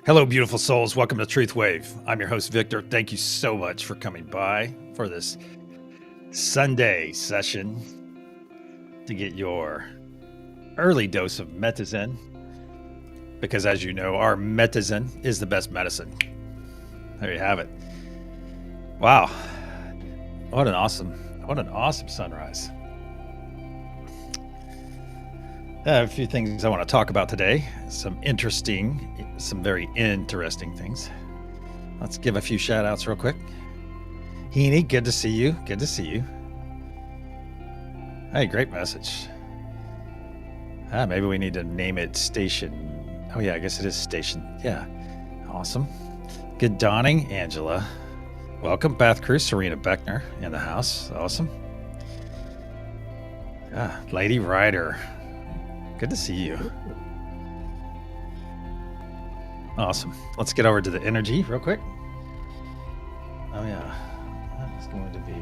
Hello, beautiful souls. Welcome to TruthWave. I'm your host, Victor. Thank you so much for coming by for this Sunday session to get your early dose of Metazen. Because as you know, our Metazen is the best medicine. There you have it. Wow. What an awesome sunrise. I have a few things I want to talk about today. Some very interesting things. Let's give a few shout outs real quick. Heaney, good to see you. Good to see you. Hey, great message. Maybe we need to name it Station. Oh yeah, I guess it is Station. Yeah, awesome. Good dawning, Angela. Welcome, Bath Crew, Serena Beckner in the house. Awesome. Lady Ryder. Good to see you. Awesome. Let's get over to the energy real quick. Oh yeah, that is going to be.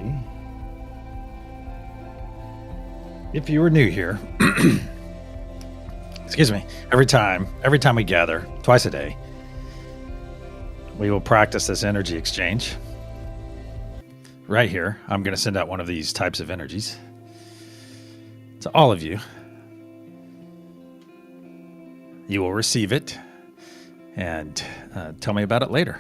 If you were new here, excuse me. Every time we gather, twice a day, we will practice this energy exchange. Right here, I'm going to send out one of these types of energies to all of you. You will receive it and tell me about it later.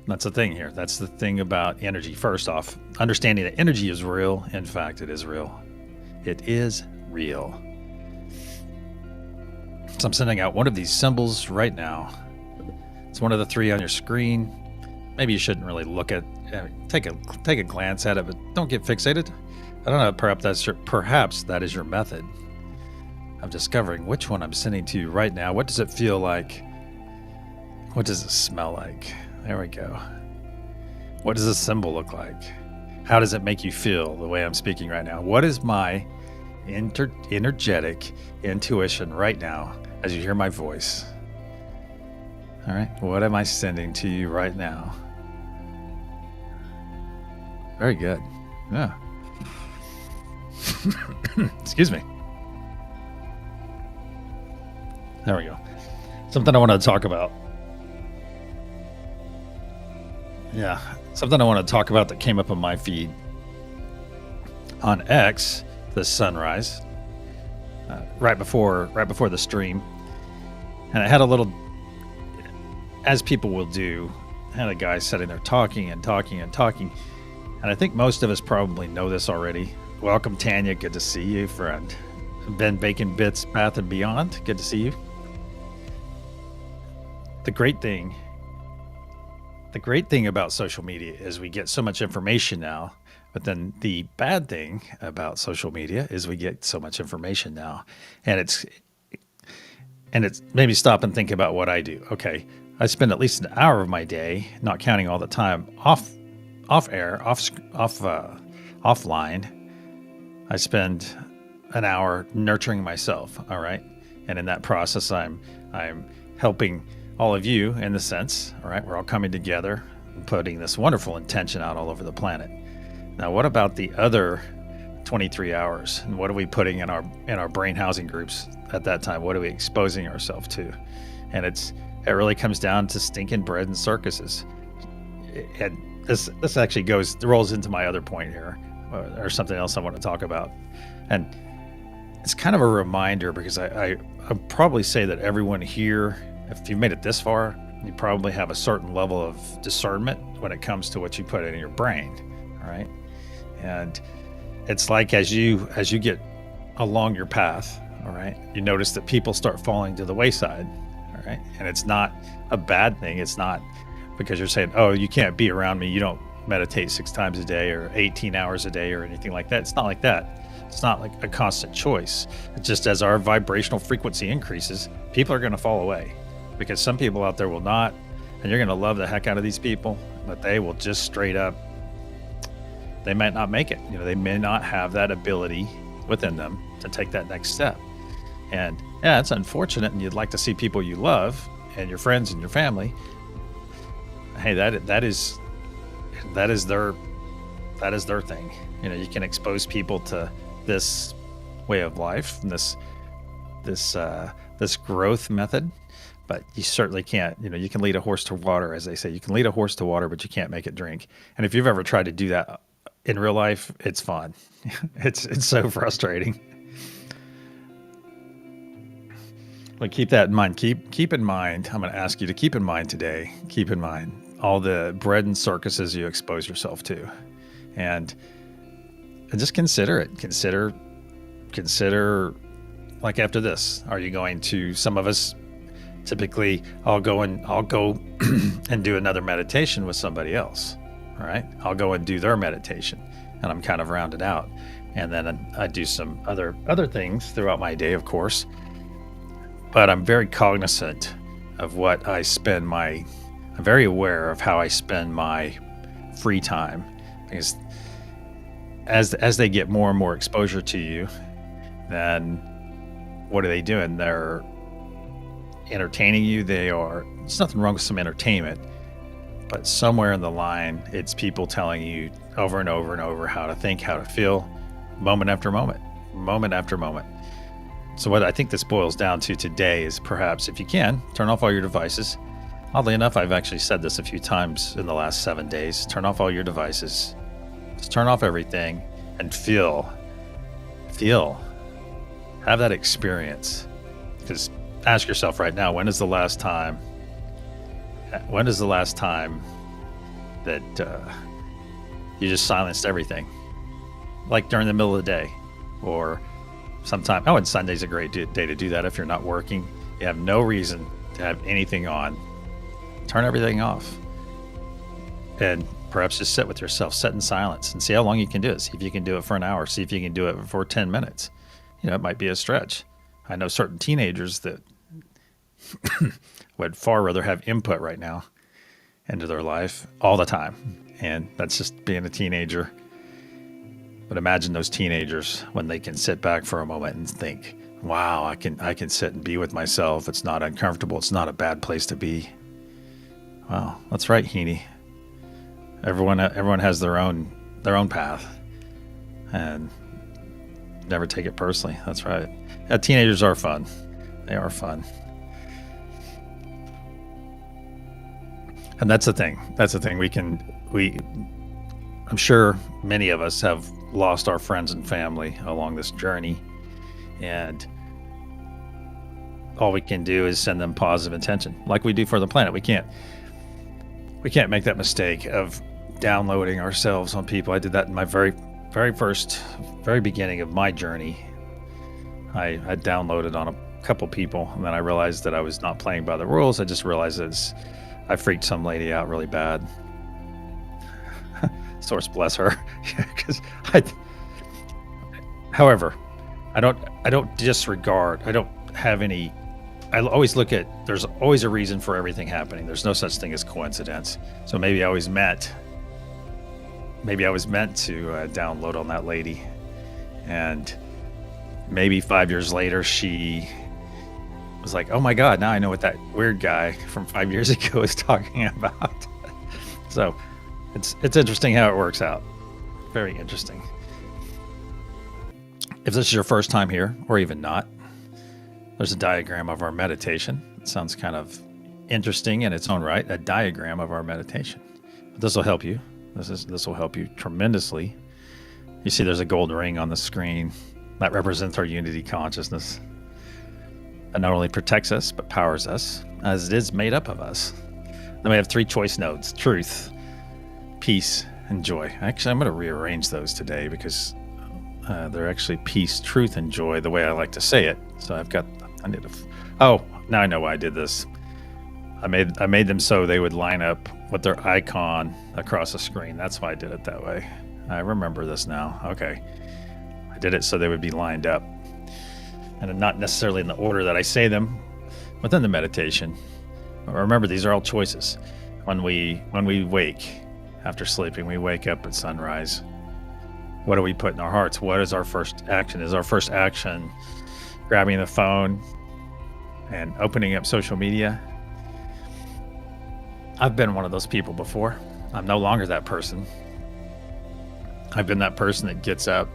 That's the thing here. That's the thing about energy. First off, understanding that energy is real. In fact, it is real. It is real. So I'm sending out one of these symbols right now. It's one of the three on your screen. Maybe you shouldn't really look at take a glance at it, but don't get fixated. I don't know, perhaps that is your method of discovering which one I'm sending to you right now. What does it feel like? What does it smell like? There we go. What does the symbol look like? How does it make you feel the way I'm speaking right now? What is my energetic intuition right now as you hear my voice? All right, what am I sending to you right now? Very good. Yeah. Excuse me. There we go. Something I want to talk about. Yeah, something I want to talk about that came up on my feed on X this sunrise, right before the stream, and I had a little, as people will do, I had a guy sitting there talking, and I think most of us probably know this already. Welcome, Tanya. Good to see you, friend. Ben Bacon Bits, Bath and Beyond. Good to see you. The great thing about social media is we get so much information now, but then the bad thing about social media is we get so much information now, and it's maybe stop and think about what I do. Okay, I spend at least an hour of my day, not counting all the time offline. I spend an hour nurturing myself. All right, and in that process, I'm helping all of you in the sense, all right, we're all coming together and putting this wonderful intention out all over the planet. Now, what about the other 23 hours? And what are we putting in our brain housing groups at that time? What are we exposing ourselves to? And it really comes down to stinking bread and circuses. And this actually rolls into my other point here, or something else I want to talk about. And it's kind of a reminder, because I'd probably say that everyone here, if you've made it this far, you probably have a certain level of discernment when it comes to what you put in your brain, all right? And it's like as you get along your path, all right, you notice that people start falling to the wayside, all right? And it's not a bad thing. It's not because you're saying, oh, you can't be around me. You don't meditate 6 times a day or 18 hours a day or anything like that. It's not like that. It's not like a constant choice. It's just as our vibrational frequency increases, people are going to fall away. Because some people out there will not, and you're going to love the heck out of these people, but they will just straight up, they might not make it. They may not have that ability within them to take that next step. And yeah, it's unfortunate, and you'd like to see people you love and your friends and your family. Hey, that is their thing. You can expose people to this way of life and this growth method, but you certainly can't, you can lead a horse to water, as they say. You can lead a horse to water, but you can't make it drink. And if you've ever tried to do that in real life, it's fun. It's so frustrating. But keep that in mind. Keep in mind, I'm going to ask you to keep in mind today, keep in mind all the bread and circuses you expose yourself to. And just consider it. Consider, like after this, are you going to, some of us, typically I'll go and do another meditation with somebody else. All right. I'll go and do their meditation and I'm kind of rounded out. And then I do some other things throughout my day, of course. But I'm very cognizant of what I'm very aware of how I spend my free time, because as they get more and more exposure to you, then what are they doing? They're entertaining you. There's nothing wrong with some entertainment, but somewhere in the line, it's people telling you over and over and over how to think, how to feel, moment after moment, moment after moment. So what I think this boils down to today is, perhaps if you can, turn off all your devices. Oddly enough, I've actually said this a few times in the last 7 days. Turn off all your devices. Just turn off everything and feel. Have that experience. Because ask yourself right now, when is the last time that you just silenced everything? Like during the middle of the day, or sometime. And Sunday's a great day to do that. If you're not working, you have no reason to have anything on. Turn everything off. And perhaps just sit with yourself, sit in silence, and see how long you can do it. See if you can do it for an hour. See if you can do it for 10 minutes. It might be a stretch. I know certain teenagers that would far rather have input right now into their life all the time. And that's just being a teenager. But imagine those teenagers when they can sit back for a moment and think, wow, I can sit and be with myself. It's not uncomfortable. It's not a bad place to be. Wow, that's right, Heaney. Everyone has their own path, and never take it personally. That's right. Yeah, teenagers are fun. They are fun. And that's the thing. I'm sure many of us have lost our friends and family along this journey, and all we can do is send them positive intention, like we do for the planet. We can't make that mistake of downloading ourselves on people. I did that in my very beginning of my journey. I downloaded on a couple people, and then I realized that I was not playing by the rules. I just realized that I freaked some lady out really bad. Source bless her. However, I don't disregard. I don't have any. I always look at, there's always a reason for everything happening. There's no such thing as coincidence. So maybe I was meant to download on that lady, and maybe 5 years later she was like, oh my God, now I know what that weird guy from 5 years ago is talking about. So it's interesting how it works out. Very interesting. If this is your first time here, or even not, there's a diagram of our meditation. It sounds kind of interesting in its own right, a diagram of our meditation. But this will help you. This will help you tremendously. You see there's a gold ring on the screen. That represents our unity consciousness. That not only protects us, but powers us, as it is made up of us. Then we have 3 choice nodes: truth, peace, and joy. Actually, I'm going to rearrange those today, because they're actually peace, truth, and joy, the way I like to say it. So now I know why I did this. I made them so they would line up with their icon across the screen. That's why I did it that way. I remember this now. Okay. I did it so they would be lined up, and not necessarily in the order that I say them within the meditation. But remember, these are all choices. When we wake after sleeping, we wake up at sunrise. What do we put in our hearts? What is our first action? Is our first action grabbing the phone and opening up social media? I've been one of those people before. I'm no longer that person. I've been that person that gets up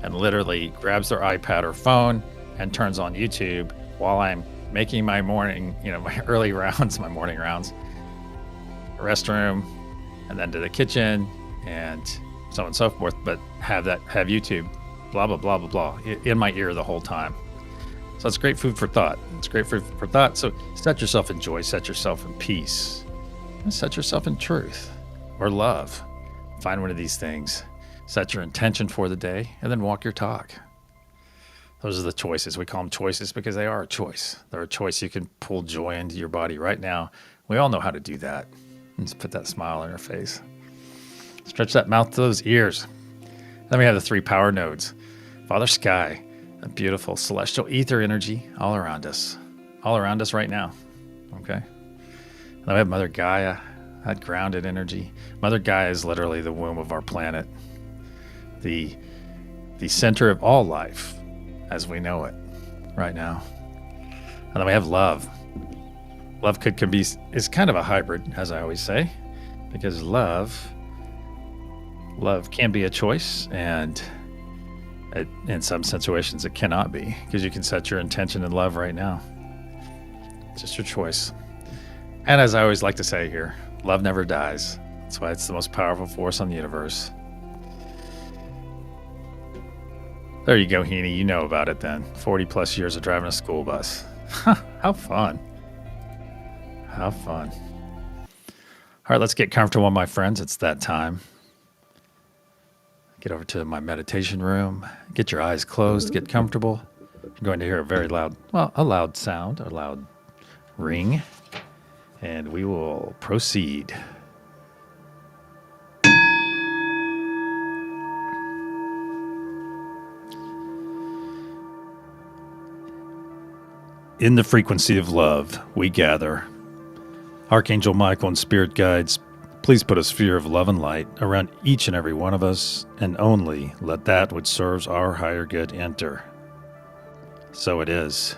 and literally grabs their iPad or phone and turns on YouTube while I'm making my morning, my early rounds, my morning rounds, restroom, and then to the kitchen and so on and so forth, but have YouTube, blah, blah, blah, blah, blah, in my ear the whole time. So it's great food for thought. It's great food for thought. So set yourself in joy, set yourself in peace, and set yourself in truth or love. Find one of these things, set your intention for the day, and then walk your talk. Those are the choices. We call them choices because they are a choice. They're a choice. You can pull joy into your body right now. We all know how to do that. Let's put that smile on our face. Stretch that mouth to those ears. Then we have the 3 power nodes. Father Sky, a beautiful celestial ether energy all around us right now. Okay. Then we have Mother Gaia, that grounded energy. Mother Gaia is literally the womb of our planet, the center of all life as we know it right now. And then we have love. Love is kind of a hybrid, as I always say, because love can be a choice, and in some situations it cannot be, because you can set your intention in love right now. It's just your choice. And as I always like to say here, love never dies. That's why it's the most powerful force on the universe. There you go, Heaney. You know about it then. 40 plus years of driving a school bus. How fun. How fun. All right, let's get comfortable, my friends. It's that time. Get over to my meditation room. Get your eyes closed. Get comfortable. You're going to hear a loud sound, a loud ring, and we will proceed. In the frequency of love, we gather. Archangel Michael and Spirit Guides, please put a sphere of love and light around each and every one of us, and only let that which serves our higher good enter. So it is.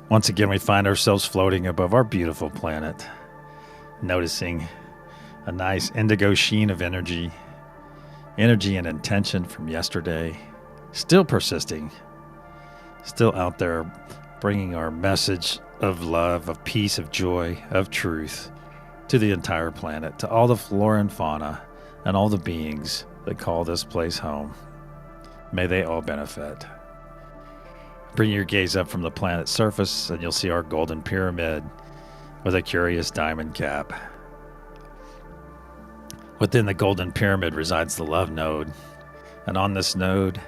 Once again, we find ourselves floating above our beautiful planet, noticing a nice indigo sheen of energy and intention from yesterday, still persisting, still out there bringing our message of love, of peace, of joy, of truth to the entire planet, to all the flora and fauna and all the beings that call this place home. May they all benefit. Bring your gaze up from the planet's surface and you'll see our golden pyramid with a curious diamond cap. Within the golden pyramid resides the love node, and on this node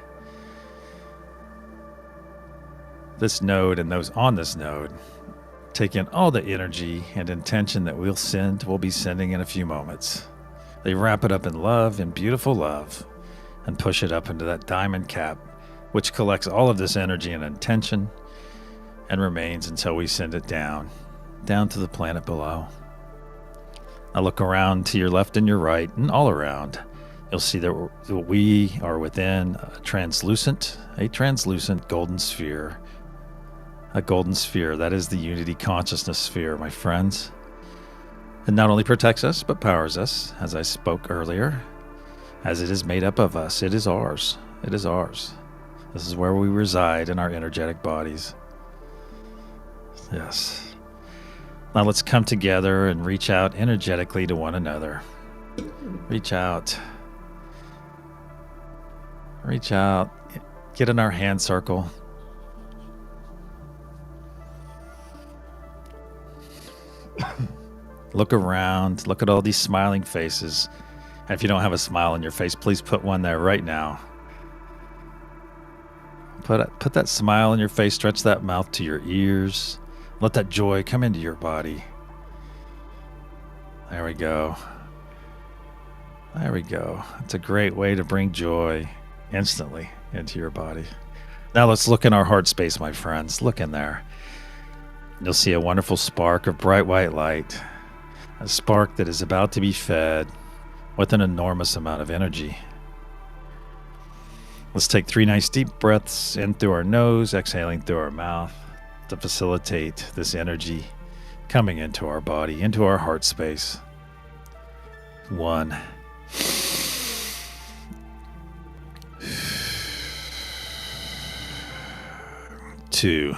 and those on this node take in all the energy and intention that we'll be sending in a few moments. They wrap it up in love, in beautiful love, and push it up into that diamond cap, which collects all of this energy and intention and remains until we send it down to the planet below. Now look around to your left and your right and all around. You'll see that we are within a translucent golden sphere. A golden sphere, that is the unity consciousness sphere, my friends. It not only protects us, but powers us, as I spoke earlier. As it is made up of us, it is ours. It is ours. This is where we reside in our energetic bodies. Yes. Now let's come together and reach out energetically to one another. Reach out. Reach out. Get in our hand circle. Look around. Look at all these smiling faces. And if you don't have a smile on your face, please put one there right now. Put that smile on your face. Stretch that mouth to your ears. Let that joy come into your body. There we go. There we go. It's a great way to bring joy instantly into your body. Now let's look in our heart space, my friends. Look in there. You'll see a wonderful spark of bright white light. A spark that is about to be fed with an enormous amount of energy. Let's take 3 nice deep breaths in through our nose, exhaling through our mouth to facilitate this energy coming into our body, into our heart space. 1. 2. 2.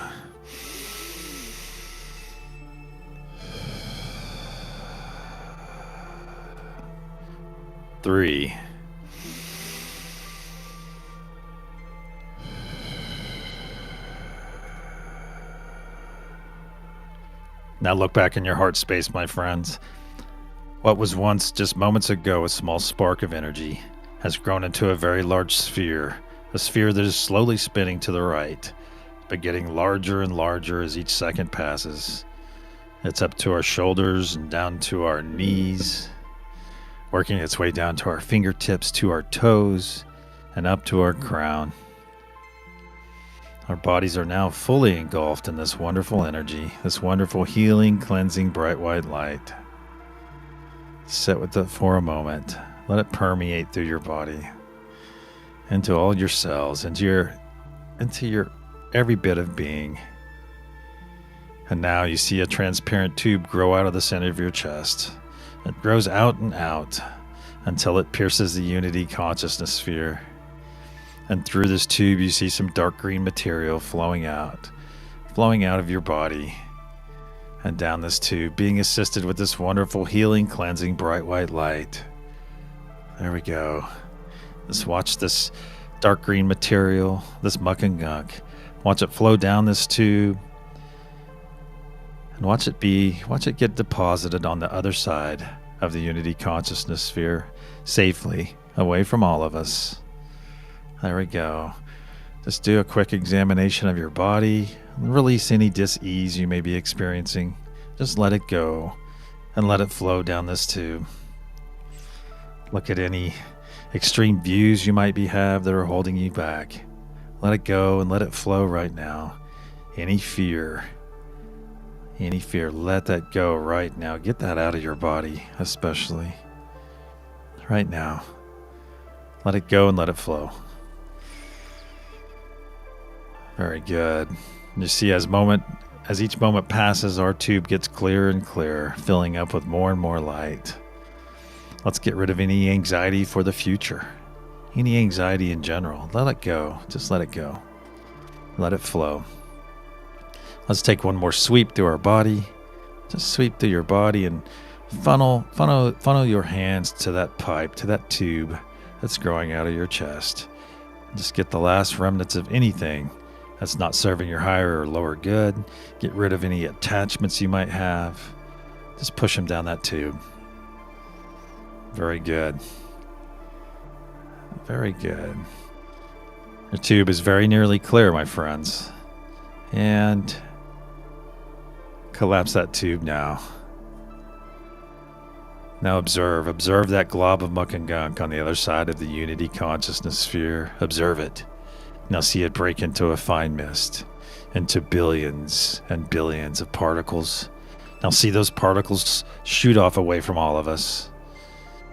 3. Now look back in your heart space, my friends. What was once, just moments ago, a small spark of energy has grown into a very large sphere, a sphere that is slowly spinning to the right, but getting larger and larger as each second passes. It's up to our shoulders and down to our knees, working its way down to our fingertips, to our toes, and up to our crown. Our bodies are now fully engulfed in this wonderful energy, this wonderful healing, cleansing, bright white light. Sit with it for a moment. Let it permeate through your body, into all your cells, into your every bit of being. And now you see a transparent tube grow out of the center of your chest. It grows out and out until it pierces the unity consciousness sphere. And through this tube, you see some dark green material flowing out of your body and down this tube, being assisted with this wonderful healing, cleansing, bright white light. There we go. Just watch this dark green material, this muck and gunk. Watch it flow down this tube. And watch it get deposited on the other side of the unity consciousness sphere, safely, away from all of us. There we go. Just do a quick examination of your body. Release any dis-ease you may be experiencing. Just let it go and let it flow down this tube. Look at any extreme views you might have that are holding you back. Let it go and let it flow right now. Any fear, let that go right now. Get that out of your body, especially right now. Let it go and let it flow. Very good. You see, as each moment passes, our tube gets clearer and clearer, filling up with more and more light. Let's get rid of any anxiety for the future. Any anxiety in general. Let it go. Just let it go. Let it flow. Let's take one more sweep through our body. Just sweep through your body and funnel your hands to that pipe, to that tube that's growing out of your chest. Just get the last remnants of anything that's not serving your higher or lower good. Get rid of any attachments you might have. Just push them down that tube. Very good. Very good. Your tube is very nearly clear, my friends. And collapse that tube now. Now observe that glob of muck and gunk on the other side of the unity consciousness sphere. Observe it. Now see it break into a fine mist, into billions and billions of particles. Now see those particles shoot off away from all of us,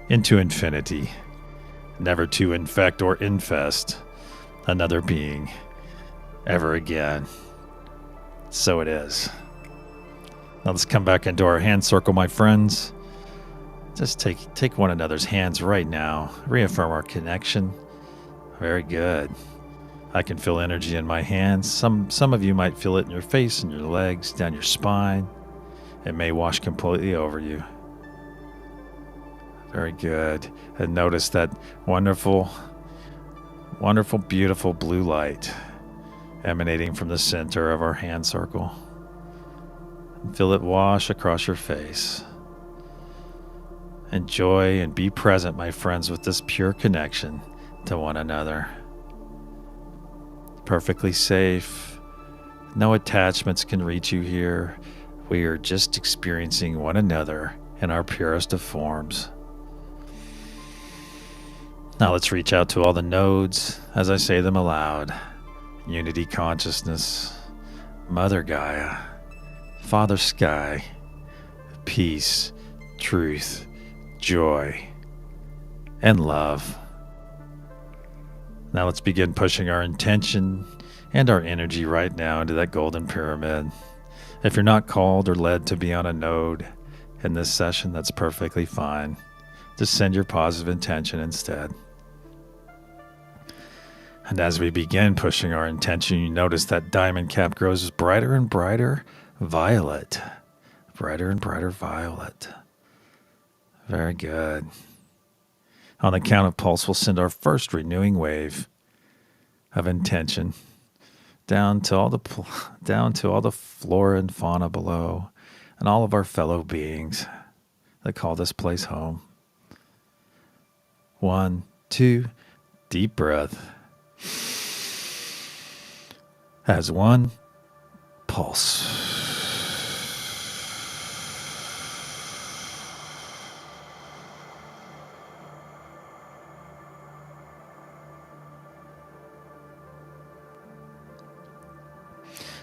into infinity, never to infect or infest another being ever again. So it is. Now let's come back into our hand circle, my friends. Just take one another's hands right now. Reaffirm our connection. Very good. I can feel energy in my hands. Some of you might feel it in your face and your legs, down your spine. It may wash completely over you. Very good. And notice that wonderful, wonderful, beautiful blue light emanating from the center of our hand circle. Feel it wash across your face. Enjoy and be present, my friends, with this pure connection to one another. Perfectly safe. No attachments can reach you here. We are just experiencing one another in our purest of forms. Now let's reach out to all the nodes as I say them aloud. Unity consciousness, Mother Gaia, Father Sky, peace, truth, joy, and love. Now let's begin pushing our intention and our energy right now into that golden pyramid. If you're not called or led to be on a node in this session, that's perfectly fine. Just send your positive intention instead. And And as we begin pushing our intention, you notice that diamond cap grows brighter and brighter violet. Brighter and brighter violet. Very good. On the count of pulse, we'll send our first renewing wave of intention down to all the flora and fauna below, and all of our fellow beings that call this place home. 1, 2, deep breath. As one, pulse.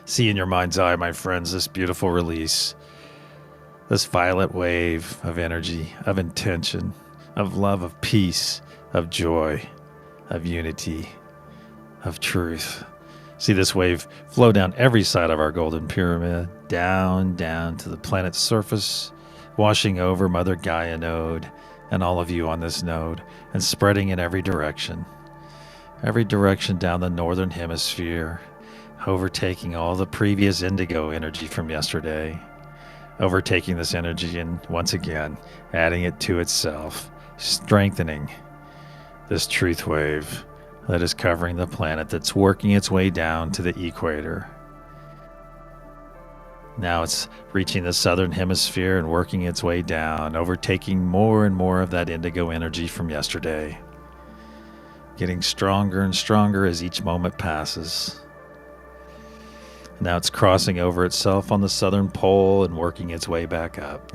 See in your mind's eye, my friends, this beautiful release, this violet wave of energy, of intention, of love, of peace, of joy, of unity, of truth. See this wave flow down every side of our golden pyramid, down to the planet's surface, washing over Mother Gaia node and all of you on this node, and spreading in every direction down the northern hemisphere, overtaking all the previous indigo energy from yesterday, overtaking this energy and once again adding it to itself, strengthening this truth wave that is covering the planet, that's working its way down to the equator. Now it's reaching the southern hemisphere and working its way down, overtaking more and more of that indigo energy from yesterday, getting stronger and stronger as each moment passes. Now it's crossing over itself on the southern pole and working its way back up,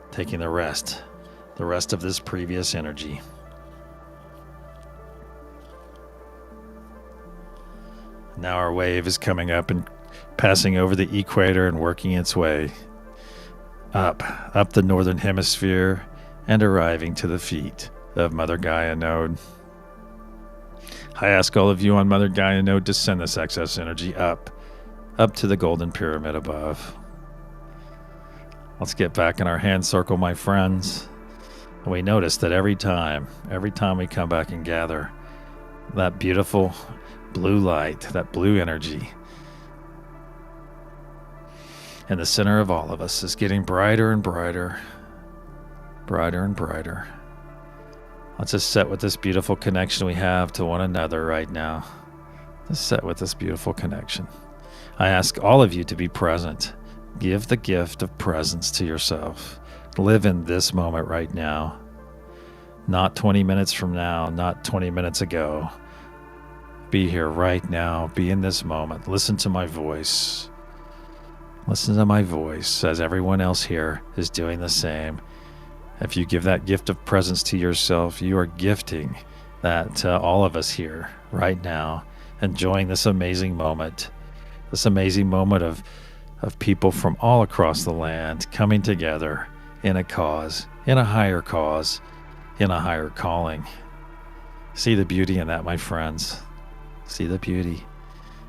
taking the rest of this previous energy. Now our wave is coming up and passing over the equator and working its way up the northern hemisphere and arriving to the feet of Mother Gaia node. I ask all of you on Mother Gaia node to send this excess energy up to the golden pyramid above. Let's get back in our hand circle, my friends. We notice that every time we come back and gather, that beautiful blue light, that blue energy in the center of all of us is getting brighter and brighter, brighter and brighter. Let's just sit with this beautiful connection we have to one another right now. Just sit with this beautiful connection. I ask all of you to be present. Give the gift of presence to yourself. Live in this moment right now. Not 20 minutes from now, not 20 minutes ago. Be here right now. Be in this moment. Listen to my voice. Listen to my voice as everyone else here is doing the same. If you give that gift of presence to yourself, you are gifting that to all of us here right now, enjoying this amazing moment of people from all across the land coming together in a cause, in a higher cause, in a higher calling. See the beauty in that, my friends. See the beauty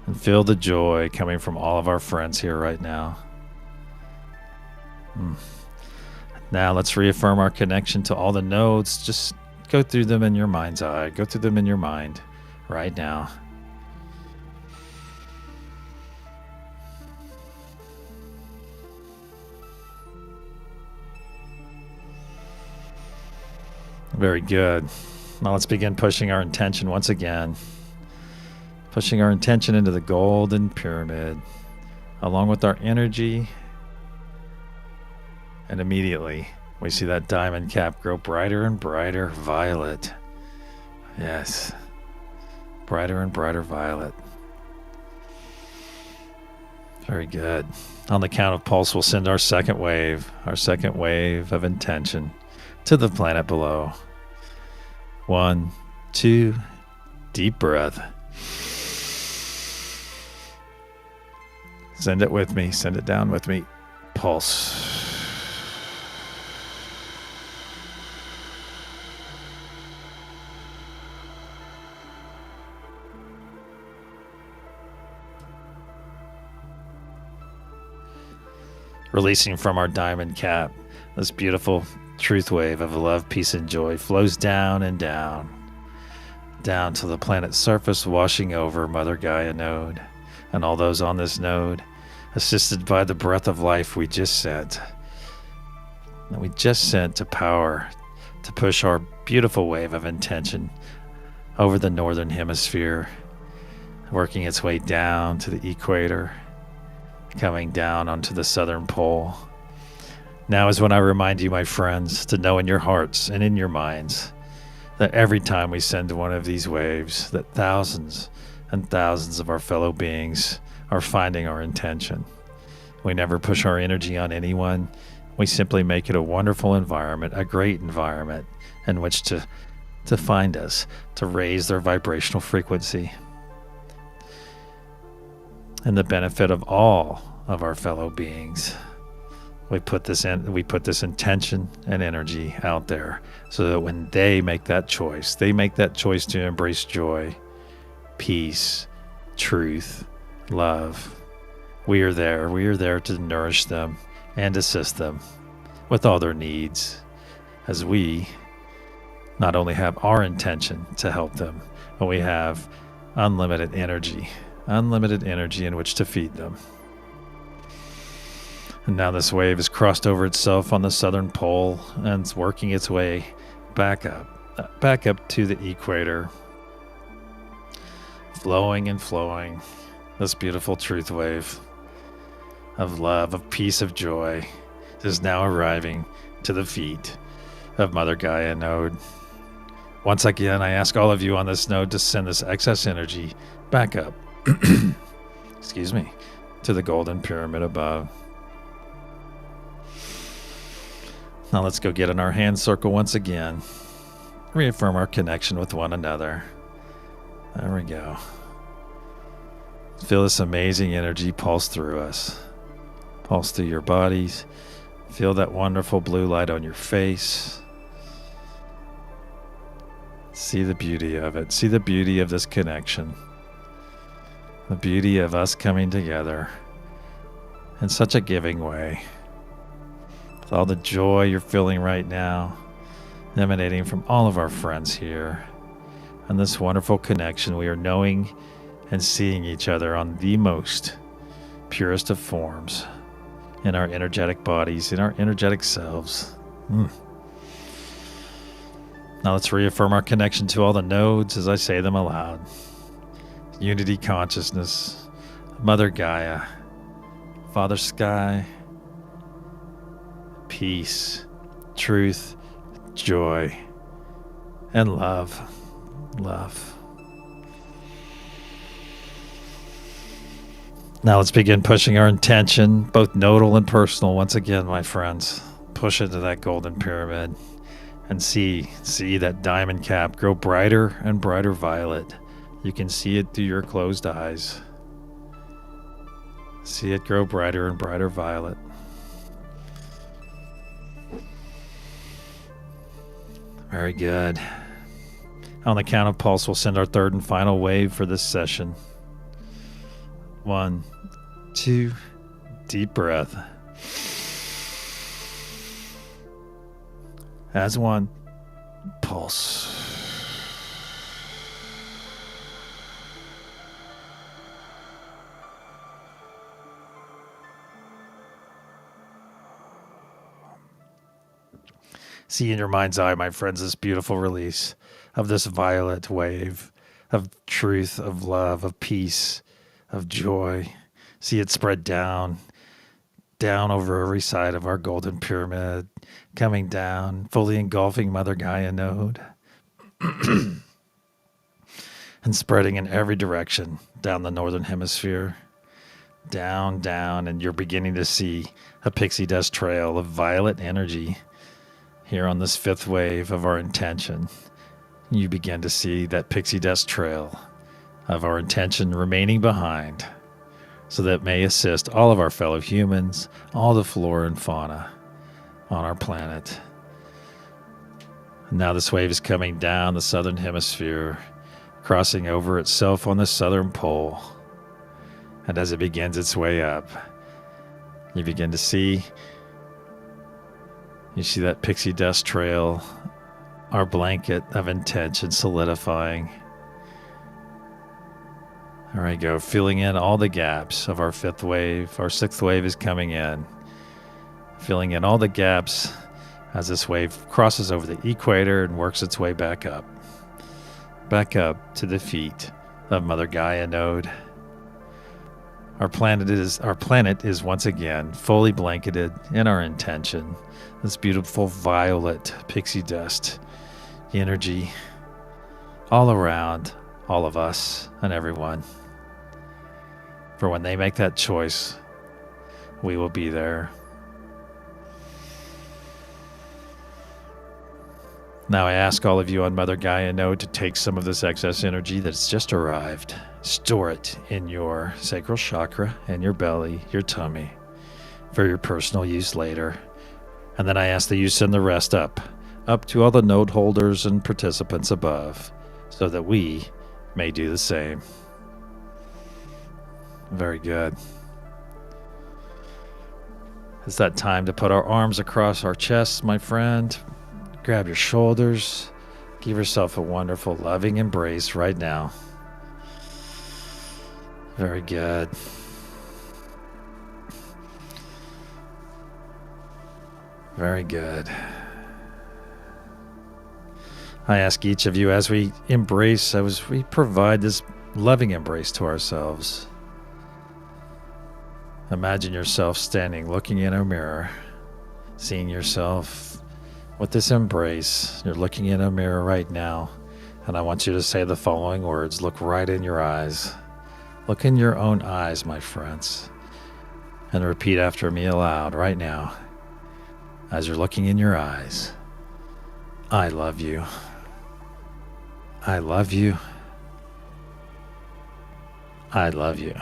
and feel the joy coming from all of our friends here right now. Now let's reaffirm our connection to all the nodes. Just go through them in your mind's eye. Go through them in your mind right now. Very good. Now let's begin pushing our intention once again. Pushing our intention into the golden pyramid, along with our energy. And immediately, we see that diamond cap grow brighter and brighter violet. Yes. Brighter and brighter violet. Very good. On the count of pulse, we'll send our second wave of intention to the planet below. 1, 2, deep breath. Send it with me. Send it down with me. Pulse. Releasing from our diamond cap, this beautiful truth wave of love, peace, and joy flows down and down, down to the planet's surface, washing over Mother Gaia node and all those on this node, assisted by the breath of life we just sent. That we just sent to power, to push our beautiful wave of intention over the northern hemisphere, working its way down to the equator, coming down onto the southern pole. Now is when I remind you, my friends, to know in your hearts and in your minds that every time we send one of these waves, that thousands and thousands of our fellow beings are finding our intention. We never push our energy on anyone. We simply make it a wonderful environment, a great environment in which to find us, to raise their vibrational frequency. And the benefit of all of our fellow beings. We put this intention and energy out there so that when they make that choice to embrace joy, peace, truth, love. We are there to nourish them and assist them with all their needs, as we not only have our intention to help them, but we have unlimited energy in which to feed them. And now this wave has crossed over itself on the southern pole and it's working its way back up to the equator, flowing and flowing. This beautiful truth wave of love, of peace, of joy is now arriving to the feet of Mother Gaia node. Once again, I ask all of you on this node to send this excess energy back up, to the golden pyramid above. Now let's go get in our hand circle once again. Reaffirm our connection with one another. There we go. Feel this amazing energy pulse through us. Pulse through your bodies. Feel that wonderful blue light on your face. See the beauty of it. See the beauty of this connection. The beauty of us coming together in such a giving way. With all the joy you're feeling right now, emanating from all of our friends here. And this wonderful connection, we are knowing and seeing each other on the most purest of forms in our energetic bodies, in our energetic selves. Now let's reaffirm our connection to all the nodes as I say them aloud. Unity consciousness, Mother Gaia, Father Sky, peace, truth, joy, and love. Now let's begin pushing our intention, both nodal and personal, once again, my friends. Push into that golden pyramid and see that diamond cap grow brighter and brighter violet. You can see it through your closed eyes. See it grow brighter and brighter violet. Very good. On the count of pulse, we'll send our third and final wave for this session. 1, 2, deep breath. As one, pulse. See in your mind's eye, my friends, this beautiful release of this violet wave of truth, of love, of peace, of joy. See it spread down over every side of our golden pyramid, coming down, fully engulfing Mother Gaia node, and spreading in every direction down the northern hemisphere, down, and you're beginning to see a pixie dust trail of violet energy here on this fifth wave of our intention. You begin to see that pixie dust trail of our intention remaining behind, so that it may assist all of our fellow humans, all the flora and fauna on our planet. Now this wave is coming down the southern hemisphere, crossing over itself on the southern pole. And as it begins its way up, you begin to see that pixie dust trail, our blanket of intention solidifying There we go. Filling in all the gaps of our fifth wave. Our sixth wave is coming in. Filling in all the gaps as this wave crosses over the equator and works its way back up. Back up to the feet of Mother Gaia node. Our planet is once again fully blanketed in our intention. This beautiful violet pixie dust energy all around all of us and everyone. For when they make that choice, we will be there. Now I ask all of you on Mother Gaia node to take some of this excess energy that's just arrived, store it in your sacral chakra and your belly, your tummy, for your personal use later. And then I ask that you send the rest up to all the node holders and participants above, so that we may do the same. Very good. It's that time to put our arms across our chests, my friend. Grab your shoulders. Give yourself a wonderful, loving embrace right now. Very good. Very good. I ask each of you as we provide this loving embrace to ourselves. Imagine yourself standing, looking in a mirror, seeing yourself with this embrace. You're looking in a mirror right now, and I want you to say the following words. Look right in your eyes. Look in your own eyes, my friends, and repeat after me aloud right now. As you're looking in your eyes, I love you. I love you. I love you.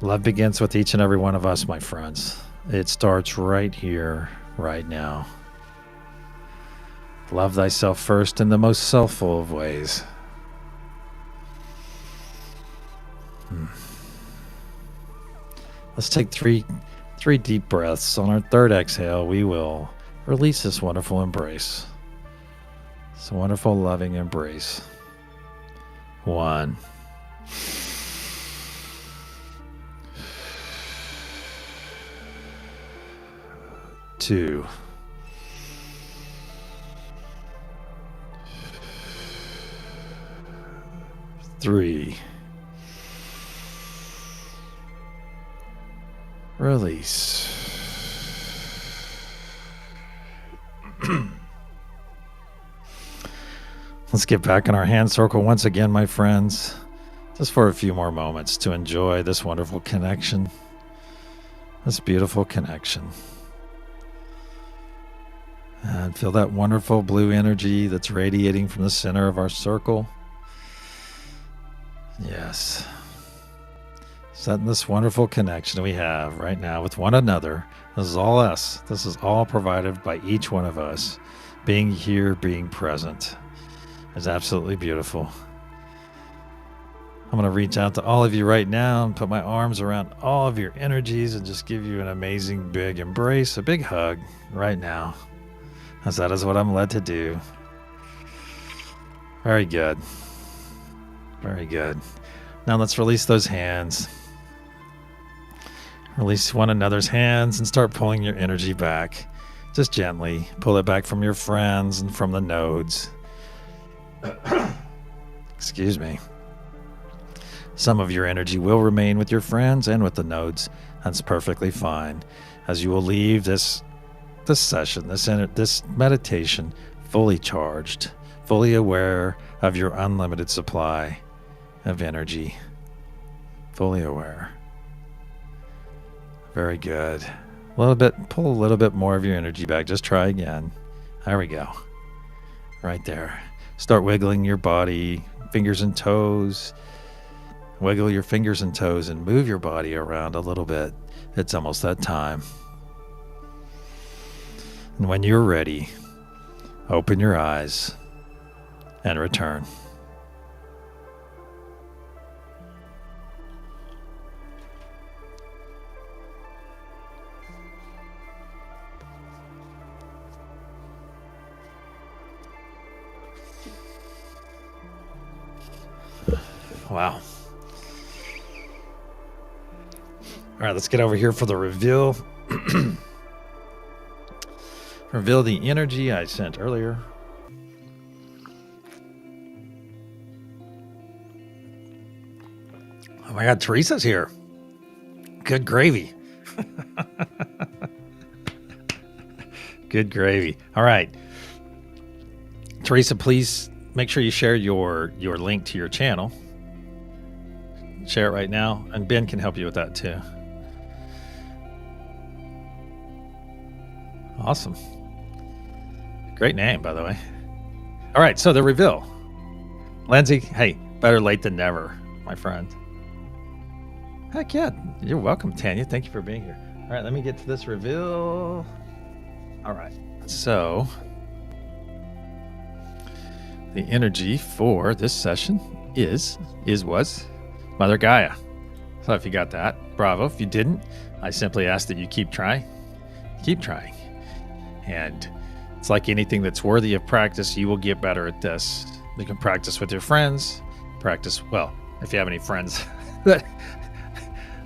Love begins with each and every one of us, my friends. It starts right here, right now. Love thyself first in the most selfful of ways. Let's take three deep breaths. On our third exhale, we will release this wonderful embrace. This wonderful, loving embrace. 1. 2. 3. Release. Let's get back in our hand circle once again, my friends, just for a few more moments to enjoy this wonderful connection, this beautiful connection. And feel that wonderful blue energy that's radiating from the center of our circle. Yes. Setting this wonderful connection we have right now with one another. This is all us. This is all provided by each one of us. Being here, being present is absolutely beautiful. I'm going to reach out to all of you right now and put my arms around all of your energies and just give you an amazing big embrace, a big hug right now, as that is what I'm led to do. Very good. Very good. Now let's release those hands. Release one another's hands and start pulling your energy back. Just gently pull it back from your friends and from the nodes. Excuse me. Some of your energy will remain with your friends and with the nodes. That's perfectly fine. As you will leave this session, this meditation, fully charged, fully aware of your unlimited supply of energy. Fully aware. Very good. Pull a little bit more of your energy back. Just try again. There we go. Right there. Start wiggling your body, fingers and toes. Wiggle your fingers and toes and move your body around a little bit. It's almost that time. And when you're ready, open your eyes and return. Wow. All right, let's get over here for the reveal. Reveal the energy I sent earlier. Oh my God, Teresa's here. Good gravy. Good gravy. All right. Teresa, please make sure you share your link to your channel. Share it right now, and Ben can help you with that too. Awesome. Great name, by the way. All right, so the reveal. Lindsay, hey, better late than never, my friend. Heck yeah, you're welcome, Tanya. Thank you for being here. All right, let me get to this reveal. All right, so the energy for this session was Mother Gaia. So if you got that, bravo. If you didn't, I simply ask that you keep trying. Keep trying. And it's like anything that's worthy of practice, you will get better at this. You can practice with your friends. Practice, well, if you have any friends that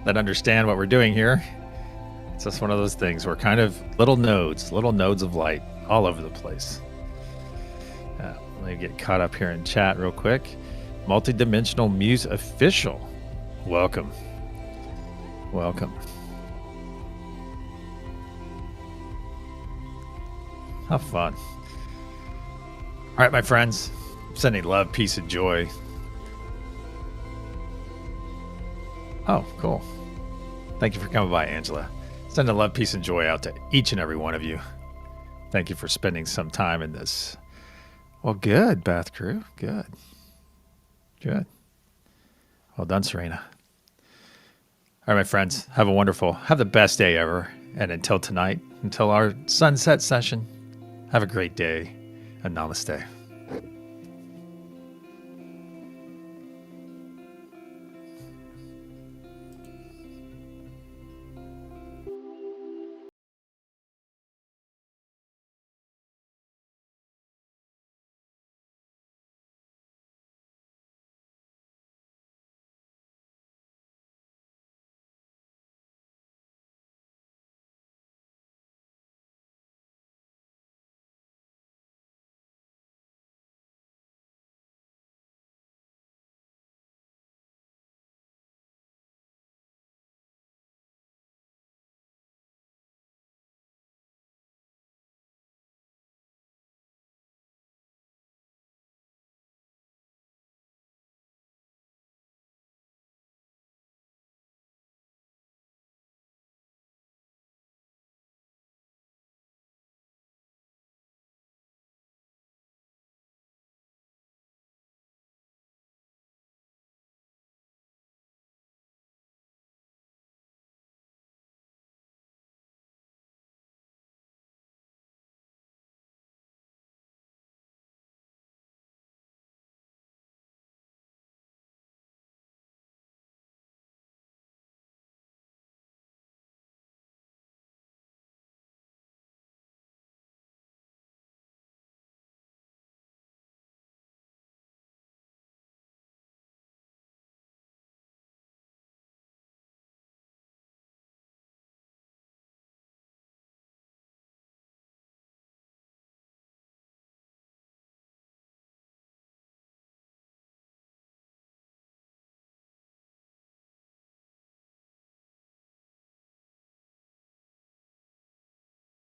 understand what we're doing here. It's just one of those things. We're kind of little nodes of light all over the place. Let me get caught up here in chat real quick. Multidimensional Muse Official. Welcome. Welcome. How fun. All right, my friends. Sending love, peace, and joy. Oh, cool. Thank you for coming by, Angela. Sending love, peace, and joy out to each and every one of you. Thank you for spending some time in this. Well, good, Bath Crew. Good. Good. Well done, Serena. All right, my friends. Have the best day ever. And until tonight, until our sunset session, have a great day and namaste.